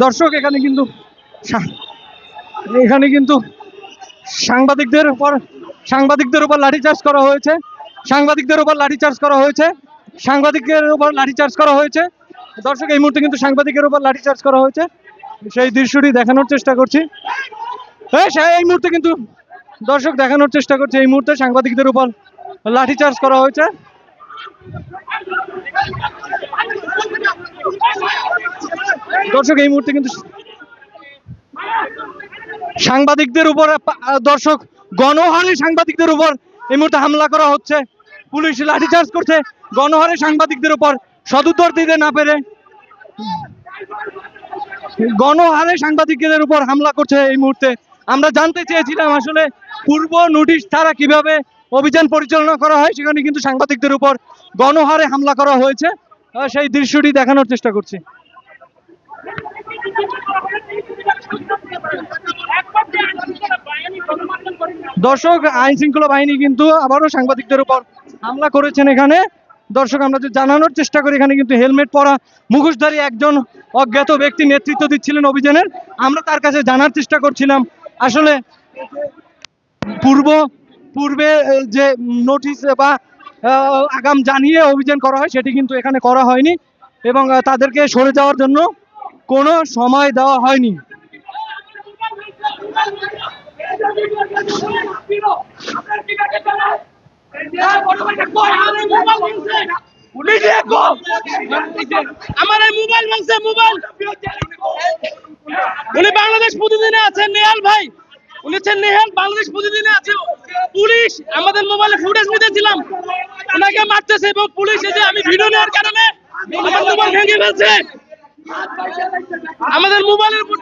দর্শক এখানে কিন্তু সাংবাদিকদের উপর লাঠিচার্জ করা হয়েছে, দর্শক এই মুহূর্তে কিন্তু সাংবাদিকের উপর লাঠিচার্জ করা হয়েছে, সেই দৃশ্যটি দেখানোর চেষ্টা করছি। এই মুহূর্তে কিন্তু দর্শক দেখানোর চেষ্টা করছে, এই মুহূর্তে সাংবাদিকদের উপর লাঠিচার্জ করা হয়েছে। দর্শক এই মুহূর্তে কিন্তু সাংবাদিকদের উপর গণহারে সাংবাদিকদের উপর এই মুহূর্তে হামলা করা হচ্ছে, পুলিশ লাঠিচার্জ করছে গণহারে সাংবাদিকদের উপর, সদুত্তর দিতে না পেরে গণহারে সাংবাদিকদের উপর হামলা করছে। এই মুহূর্তে আমরা জানতে চেয়েছিলাম আসলে পূর্ব নোটিশ ছাড়া কিভাবে অভিযান পরিচালনা করা হয়, সেখানে কিন্তু সাংবাদিকদের উপর গণহারে হামলা করা হয়েছে, সেই দৃশ্যটি দেখানোর চেষ্টা করছি। দর্শক আইন শৃঙ্খলা বাহিনী কিন্তু আবারও সাংবাদিকদের উপর হামলা করেছেন। এখানে দর্শক আমরা যে জানানোর চেষ্টা করি, এখানে কিন্তু হেলমেট পরা মুখোশধারী একজন অজ্ঞাত ব্যক্তি নেতৃত্ব দিচ্ছিলেন অভিযানের। আমরা তার কাছে জানার চেষ্টা করছিলাম আসলে পূর্বে যে নোটিশ বা আগাম জানিয়ে অভিযান করা হয় সেটি কিন্তু এখানে করা হয়নি এবং তাদেরকে সরে যাওয়ার জন্য কোনো সময় দেওয়া হয়নি। উনি বাংলাদেশ প্রতিদিনে আছেন, নেহাল ভাই, উনি হচ্ছেন নেহাল, বাংলাদেশ প্রতিদিনে আছে। পুলিশ আমাদের মোবাইলে ফুটেজ নিতেছিলাম, ওনাকে মারতেছে এবং পুলিশ এই যে আমি ভিডিও নেওয়ার কারণে আমার মোবাইল ভেঙে ফেলছে, আমাদের মোবাইলের উপর